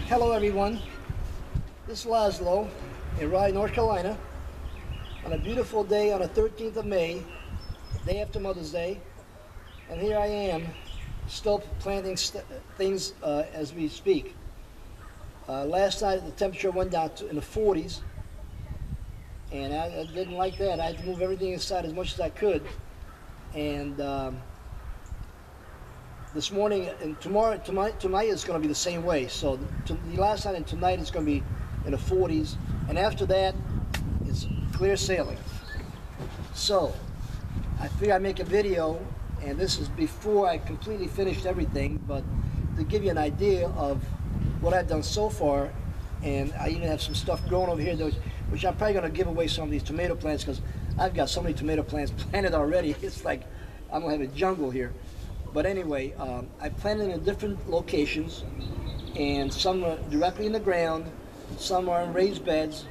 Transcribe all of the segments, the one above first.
Hello everyone, this is Laszlo in Raleigh, North Carolina on a beautiful day on the 13th of May, day after Mother's Day, and here I am still planting things as we speak. Last night the temperature went down to in the 40s and I didn't like that. I had to move everything inside as much as I could, and this morning and tonight is going to be the same way. So the last night and tonight is going to be in the 40s, and after that it's clear sailing. So I figured I'd make a video, and this is before I completely finished everything, but to give you an idea of what I've done so far. And I even have some stuff growing over here, which I'm probably going to give away some of these tomato plants, because I've got so many tomato plants planted already. It's like I'm going to have a jungle here. But anyway, I planted in different locations, and some are directly in the ground, some are in raised beds,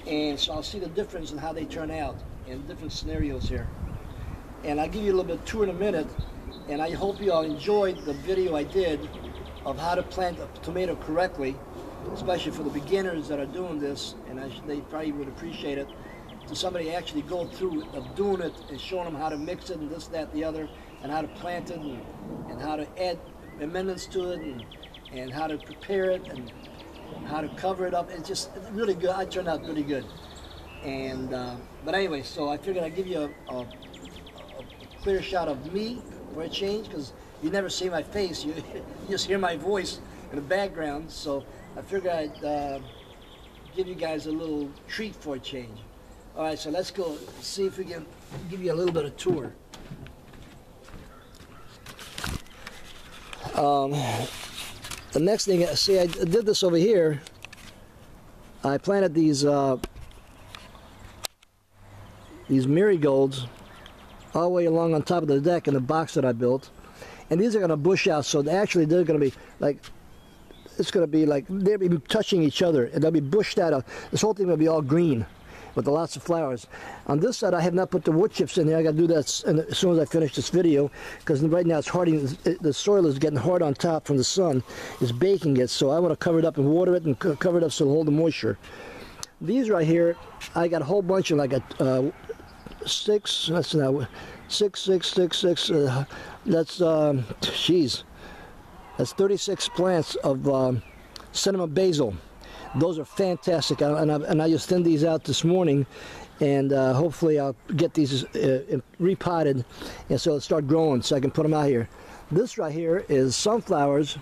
and so I'll see the difference in how they turn out in different scenarios here. And I'll give you a little bit of tour in a minute, and I hope you all enjoyed the video I did of how to plant a tomato correctly, especially for the beginners that are doing this, and they probably would appreciate it, to somebody actually go through of doing it and showing them how to mix it and this, that, the other, and how to plant it, and how to add amendments to it, and how to prepare it, and how to cover it up. It's really good. I turned out really good. And but anyway, so I figured I'd give you a clear shot of me for a change, because you never see my face. You just hear my voice in the background. So I figured I'd give you guys a little treat for a change. All right, so let's go see if we can give you a little bit of tour. The next thing, see, I did this over here. I planted these marigolds all the way along on top of the deck in the box that I built, and these are going to bush out. So actually, they're going to be like, it's going to be like they'll be touching each other, and they'll be bushed out. This whole thing will be all green with lots of flowers. On this side, I have not put the wood chips in there. I got to do that as soon as I finish this video, because right now it's hardening. The soil is getting hard on top from the sun. It's baking it, so I want to cover it up and water it and cover it up so it'll hold the moisture. These right here, I got a whole bunch of like a six. That's now 6, 6, 6, 6. That's geez, that's 36 plants of cinnamon basil. Those are fantastic, and I just thinned these out this morning, and hopefully I'll get these repotted, and so it'll start growing so I can put them out here. This right here is sunflowers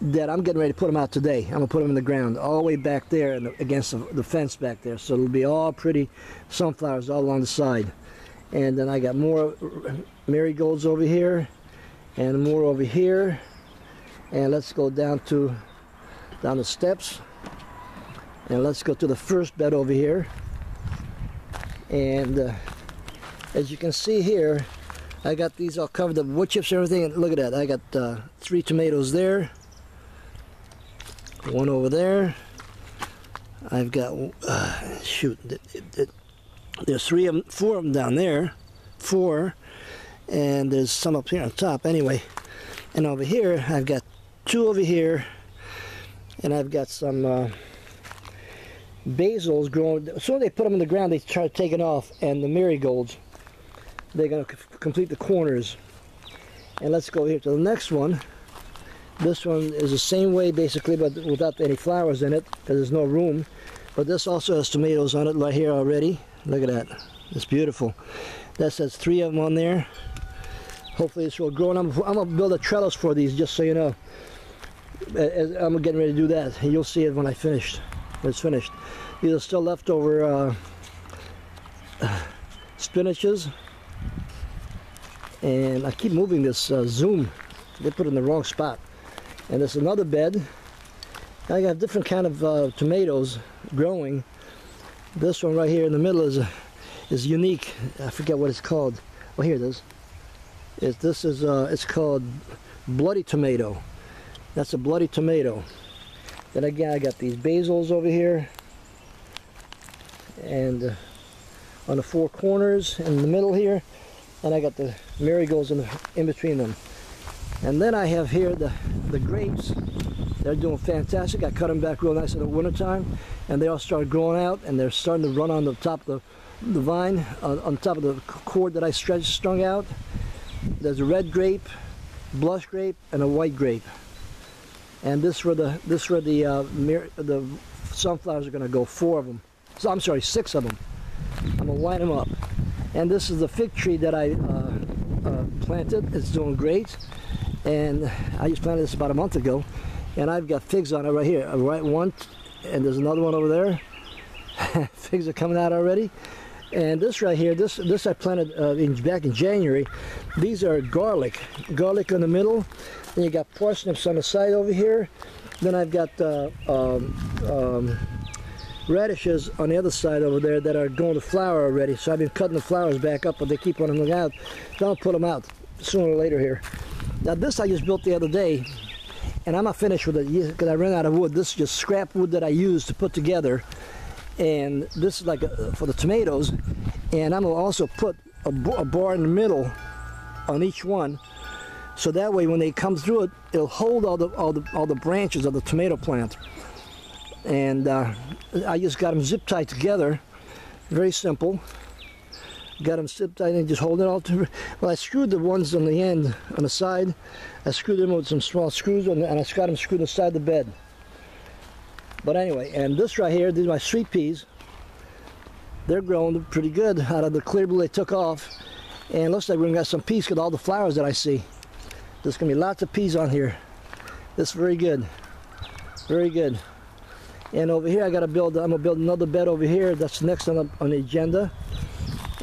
that I'm getting ready to put them out today. I'm gonna put them in the ground all the way back there and against the fence back there, so it'll be all pretty sunflowers all along the side. And then I got more marigolds over here and more over here, and let's go down the steps. And let's go to the first bed over here. And as you can see here, I got these all covered up, wood chips and everything. And look at that, I got 3 tomatoes there, 1 over there. I've got shoot, there's 4 of them down there, 4, and there's some up here on top. Anyway, and over here I've got 2 over here, and I've got some basils growing. As soon as they put them in the ground, they try to take it off, and the marigolds, they're going to complete the corners. And let's go here to the next one. This one is the same way basically, but without any flowers in it, because there's no room. But this also has tomatoes on it right here already. Look at that, it's beautiful. That says 3 of them on there. Hopefully this will grow, and I'm going to build a trellis for these, just so you know. I'm getting ready to do that, and you'll see it when it's finished. These are still leftover spinaches, and I keep moving this zoom. They put it in the wrong spot. And there's another bed. I got different kind of tomatoes growing. This one right here in the middle is unique. I forget what it's called. Oh, here it is. It's called bloody tomato. That's a bloody tomato. Then again, I got these basils over here, and on the 4 corners in the middle here, and I got the marigolds in between them. And then I have here the grapes They're doing fantastic. I cut them back real nice in the wintertime, and they all started growing out, and they're starting to run on the top of the vine, on top of the cord that I strung out. There's a red grape, blush grape, and a white grape. And this where the sunflowers are going to go, 4 of them. So I'm sorry, 6 of them. I'm going to line them up. And this is the fig tree that I planted. It's doing great. And I just planted this about a month ago. And I've got figs on it right here. Right one, and there's another one over there. Figs are coming out already. And this right here, this I planted back in January. These are garlic in the middle. Then you got parsnips on the side over here. Then I've got radishes on the other side over there that are going to flower already. So I've been cutting the flowers back up, but they keep running out. So I'll put them out sooner or later here. Now this I just built the other day, and I'm not finished with it because I ran out of wood. This is just scrap wood that I used to put together. And this is like for the tomatoes. And I'm gonna also put a bar in the middle on each one, so that way when they come through it, it'll hold all the branches of the tomato plant. And I just got them zip tied together, very simple. Got them zip tied and just hold it all together. Well, I screwed the ones on the end, on the side. I screwed them with some small screws, and I got them screwed inside the bed. But anyway, and this right here, these are my sweet peas. They're growing pretty good out of the clear blue they took off. And looks like we're gonna get some peas with all the flowers that I see. There's gonna be lots of peas on here. This is very good. Very good. And over here I'm gonna build another bed over here. That's next on the agenda.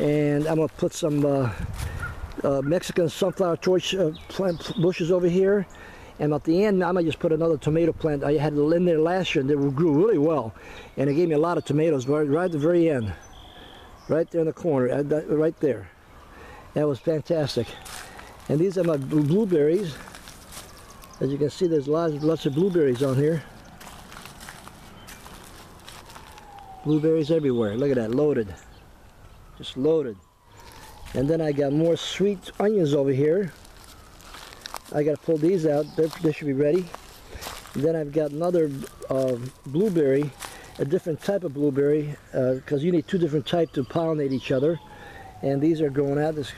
And I'm gonna put some Mexican sunflower torch plant bushes over here. And at the end, I might just put another tomato plant. I had in there last year, and they grew really well. And it gave me a lot of tomatoes right at the very end. Right there in the corner, right there. That was fantastic. And these are my blueberries. As you can see, there's lots of blueberries on here. Blueberries everywhere. Look at that, loaded. Just loaded. And then I got more sweet onions over here. I got to pull these out. They should be ready. And then I've got another blueberry, a different type of blueberry, because you need 2 different types to pollinate each other. And these are growing out. This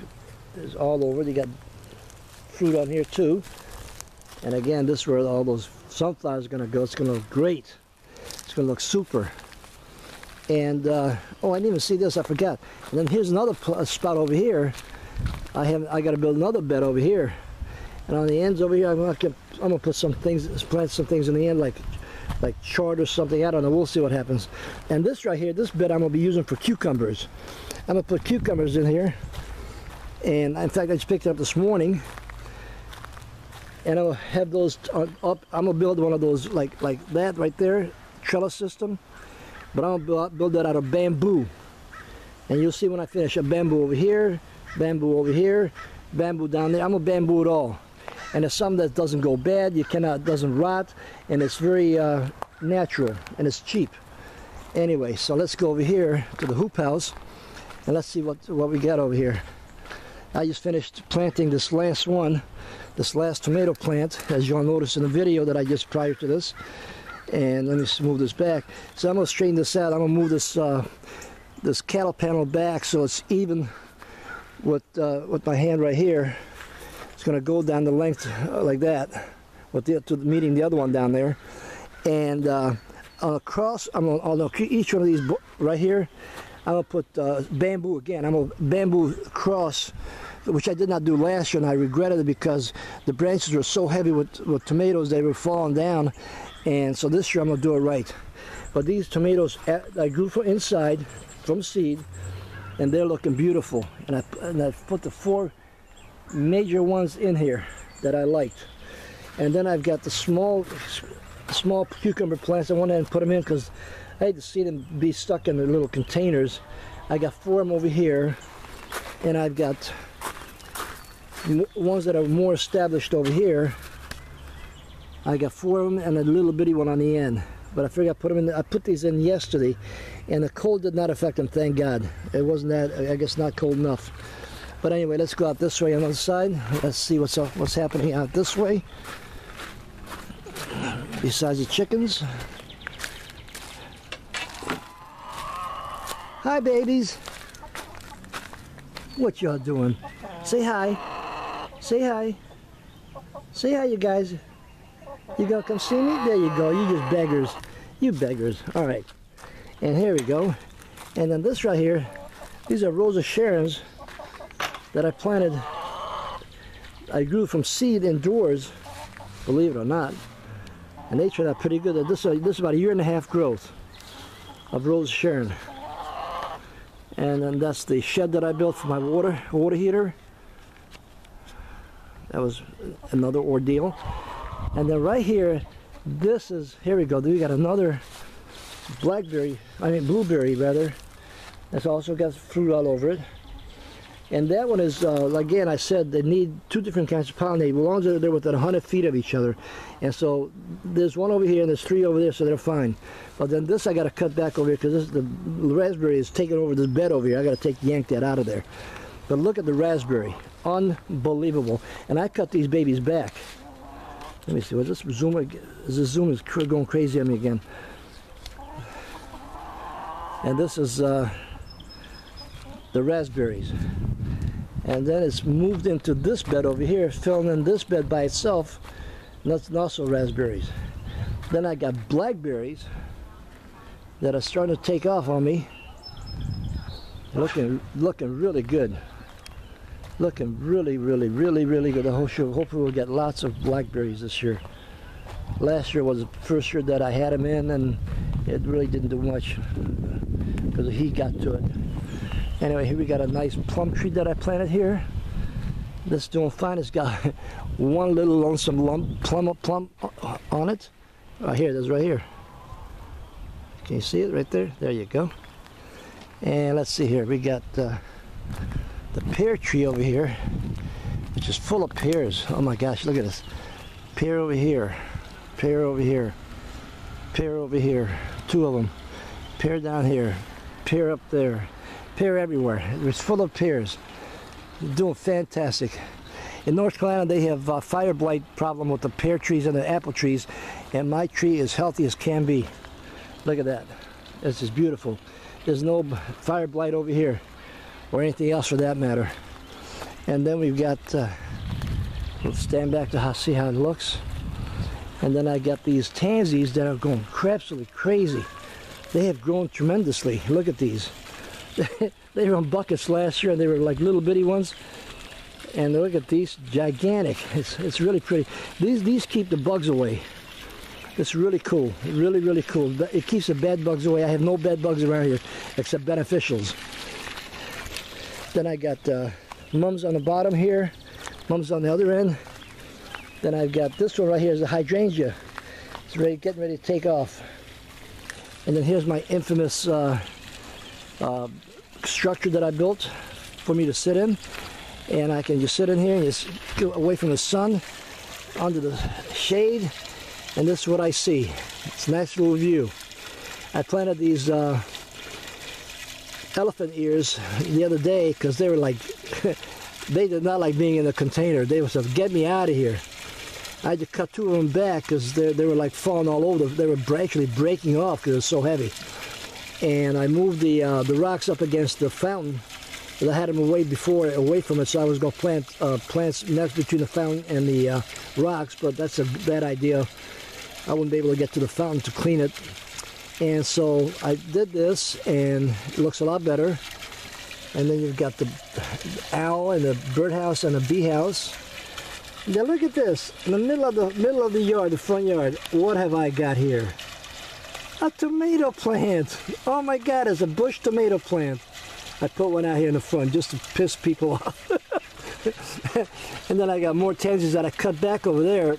is all over. They got fruit on here too. And again, this is where all those sunflowers are going to go. It's going to look great. It's going to look super. And oh, I didn't even see this. I forgot. And then here's another spot over here. I got to build another bed over here. And on the ends over here, I'm gonna put some things, plant some things in the end, like chard or something. I don't know. We'll see what happens. And this right here, this bed I'm gonna be using for cucumbers. I'm gonna put cucumbers in here. And in fact, I just picked it up this morning. And I'll have those up. I'm gonna build one of those like that right there, trellis system. But I'm gonna build that out of bamboo. And you'll see when I finish. A bamboo over here, bamboo over here, bamboo down there. I'm gonna bamboo it all. And there's some that doesn't go bad, doesn't rot, and it's very natural, and it's cheap. Anyway, so let's go over here to the hoop house, and let's see what we got over here. I just finished planting this last one, this last tomato plant, as you'll notice in the video that I just prior to this. And let me just move this back. So I'm gonna straighten this out. I'm gonna move this this cattle panel back so it's even with my hand right here. It's going to go down the length like that, meeting the other one down there. And across, on each one of these right here, I'm going to put bamboo again. I'm going to bamboo cross, which I did not do last year, and I regretted it because the branches were so heavy with tomatoes, they were falling down. And so this year I'm going to do it right. But these tomatoes, I grew from inside, from seed, and they're looking beautiful. And I put the 4 major ones in here that I liked. And then I've got the small cucumber plants. I went ahead and put them in because I hate to see them be stuck in the little containers. I got 4 of them over here, and I've got ones that are more established over here. I got 4 of them and a little bitty one on the end. But I figured I put them in. I put these in yesterday, and the cold did not affect them. Thank God. It wasn't that. I guess not cold enough. But anyway, let's go out this way on the other side. Let's see what's happening out this way. besides the chickens. Hi, babies. What y'all doing? Say hi. Say hi. Say hi, you guys. You gonna come see me? There you go. You just beggars. You beggars. All right. And here we go. And then this right here, these are Rose of Sharons that I planted. I grew from seed indoors, believe it or not. And they turned out pretty good. This is about a 1.5 year growth of Rose of Sharon. And then that's the shed that I built for my water heater. That was another ordeal. And then right here, this is, here we go. We got another blueberry rather. That's also got fruit all over it. And that one is, again, I said they need 2 different kinds of pollinate, as long as they're within 100 feet of each other. And so there's 1 over here and there's 3 over there, so they're fine. But then this I got to cut back over here because the raspberry is taking over this bed over here. I got to yank that out of there. But look at the raspberry, unbelievable. And I cut these babies back. Let me see. Was this zoom? This zoom is going crazy on me again. And this is the raspberries. And then it's moved into this bed over here, filling in this bed by itself. And that's also raspberries. Then I got blackberries that are starting to take off on me. Looking really good. Looking really good. Hopefully we'll get lots of blackberries this year. Last year was the first year that I had them in, and it really didn't do much because the heat got to it. Anyway, here we got a nice plum tree that I planted here. That's doing fine. It's got 1 little lonesome plum on it. Right here, that's right here. Can you see it right there? There you go. And let's see here. We got the pear tree over here, which is full of pears. Oh my gosh, look at this. Pear over here, pear over here, pear over here. 2 of them. Pear down here, pear up there. Pear everywhere. It's full of pears. They're doing fantastic. In North Carolina, they have a fire blight problem with the pear trees and the apple trees, and my tree is healthy as can be. Look at that. This is beautiful. There's no fire blight over here, or anything else for that matter. And then we've got, let's stand back to see how it looks. And then I got these tansies that are going absolutely crazy. They have grown tremendously. Look at these. They were in buckets last year, and they were like little bitty ones. And look at these, gigantic. It's really pretty. These keep the bugs away. It's really cool. Really cool. It keeps the bad bugs away. I have no bad bugs around here except beneficials. Then I got mums on the bottom here, mums on the other end. Then I've got this one right here is a hydrangea. It's getting ready to take off. And then here's my infamous structure that I built for me to sit in, and I can just sit in here and just go away from the sun under the shade, and this is what I see. It's a nice little view. I planted these elephant ears the other day because they were like they did not like being in the container. They was get me out of here. I had to cut 2 of them back because they were like falling all over. They were actually breaking off because it was so heavy. And I moved the rocks up against the fountain. I had them away from it, so I was going to plant plants next between the fountain and the rocks, but that's a bad idea. I wouldn't be able to get to the fountain to clean it. And so I did this, and it looks a lot better. And then you've got the owl and the birdhouse and the bee house. Now look at this. In the middle of the yard, the front yard, what have I got here? A tomato plant. Oh my God, it's a bush tomato plant. I put one out here in the front just to piss people off. And then I got more tansies that I cut back over there.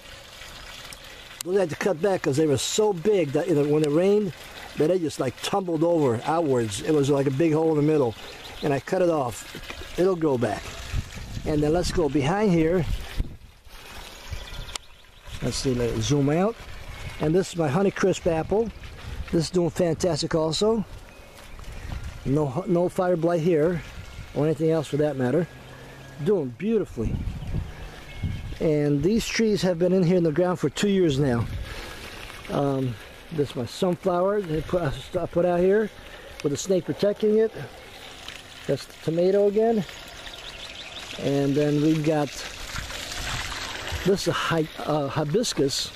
I had to cut back because they were so big that when it rained, that they just like tumbled over outwards. It was like a big hole in the middle. And I cut it off. It'll grow back. And then let's go behind here. Let's see, let it zoom out. And this is my Honeycrisp apple. This is doing fantastic also. No fire blight here, or anything else for that matter. Doing beautifully. And these trees have been in here in the ground for 2 years now. This is my sunflower I put out here with a snake protecting it. That's the tomato again. And then we've got this is a hibiscus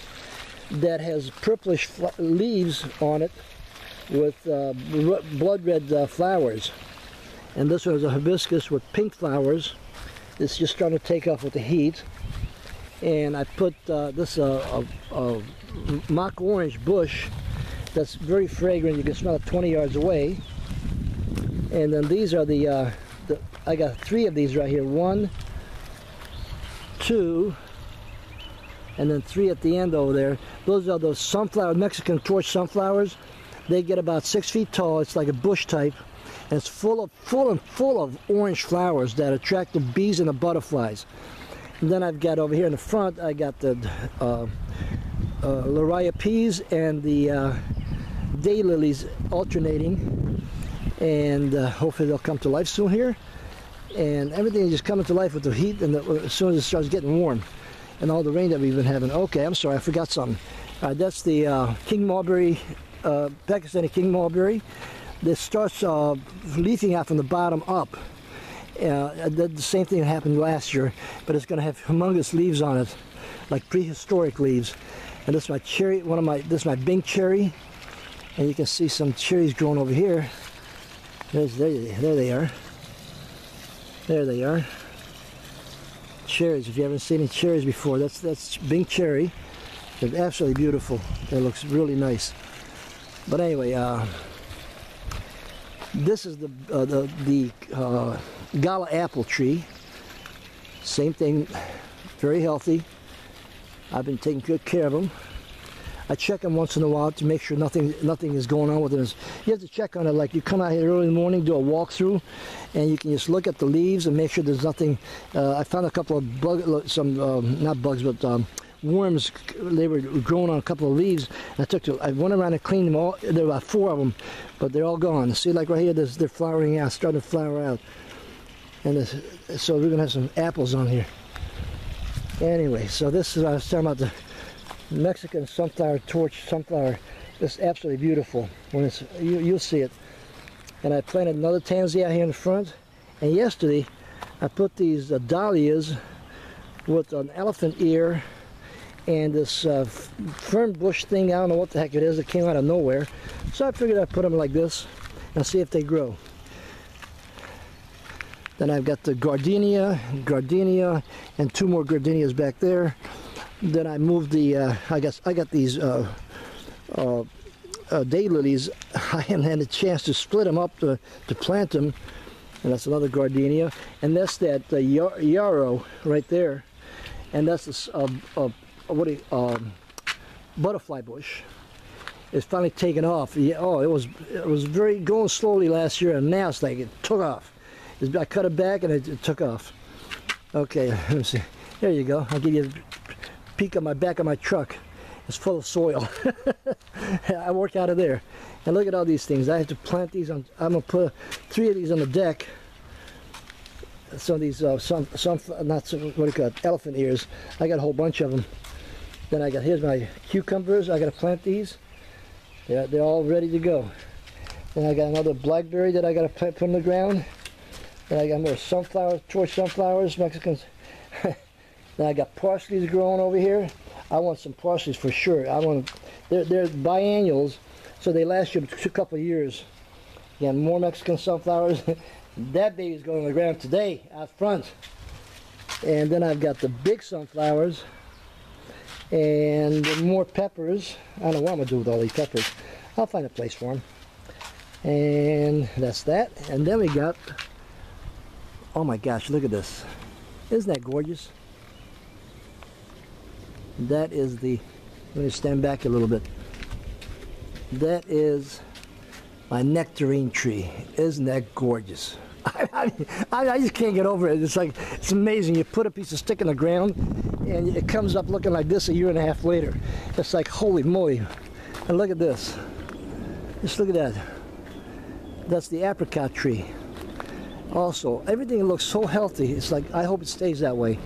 that has purplish leaves on it with blood red flowers. And this one is a hibiscus with pink flowers. It's just starting to take off with the heat. And I put this mock orange bush that's very fragrant. You can smell it 20 yards away. And then these are I got 3 of these right here. 1, 2, and then 3 at the end over there. Those are those sunflower, Mexican torch sunflowers. They get about 6 feet tall. It's like a bush type. And it's full of orange flowers that attract the bees and the butterflies. And then I've got over here in the front, I got the liriopes and the daylilies alternating. And hopefully they'll come to life soon here. And everything is just coming to life with the heat and as soon as it starts getting warm. And all the rain that we've been having. Okay, I'm sorry, I forgot something. That's the king mulberry, Pakistani king mulberry. This starts leafing out from the bottom up. The same thing happened last year, but it's going to have humongous leaves on it, like prehistoric leaves. And this is my cherry, this is my Bing cherry, and you can see some cherries growing over here. There they are. There they are. Cherries. If you haven't seen any cherries before, that's Bing cherry. They're absolutely beautiful. It looks really nice. But anyway, this is the Gala apple tree. Same thing, very healthy. I've been taking good care of them. I check them once in a while to make sure nothing is going on with it. You have to check on it, like you come out here early in the morning, do a walkthrough, and you can just look at the leaves and make sure there's nothing. I found a couple of not bugs, but worms. They were growing on a couple of leaves. I went around and cleaned them all. There were about 4 of them, but they're all gone. See, like right here, they're flowering out, starting to flower out. And so we're gonna have some apples on here. Anyway, so this is what I was talking about, the Mexican sunflower torch sunflower. It's absolutely beautiful. When it's you'll see it. And I planted another tansy out here in the front. And yesterday, I put these dahlias with an elephant ear and this fern bush thing. I don't know what the heck it is. It came out of nowhere. So I figured I'd put them like this and see if they grow. Then I've got the gardenia, and 2 more gardenias back there. Then I moved the, I got these daylilies. I haven't had a chance to split them up to plant them. And that's another gardenia. And that's that yarrow right there. And that's this, butterfly bush. It's finally taken off. Oh, it was going slowly last year, and now it's like it took off. I cut it back and it took off. Okay, let me see. There you go. I'll give you a peek on my back of my truck. It's full of soil. I work out of there. And look at all these things. I have to plant these on. I'm gonna put 3 of these on the deck. Some of these, what do you call it, elephant ears. I got a whole bunch of them. Then here's my cucumbers. I gotta plant these. They're all ready to go. Then I got another blackberry that I gotta put in the ground. Then I got more torch sunflowers, Mexicans. Then I got parsley's growing over here. I want some parsleys for sure. They're biennials, so they last you a couple of years. Again, more Mexican sunflowers. That baby's going on the ground today, out front. And then I've got the big sunflowers and more peppers. I don't know what I'm gonna do with all these peppers. I'll find a place for them. And that's that. And then we got, oh my gosh, look at this. Isn't that gorgeous? That is the, let me stand back a little bit. That is my nectarine tree. Isn't that gorgeous? I just can't get over it. It's like, it's amazing. You put a piece of stick in the ground and it comes up looking like this a year and a half later. It's like, holy moly. And look at this. Just look at that. That's the apricot tree. Also, everything looks so healthy. It's like, I hope it stays that way.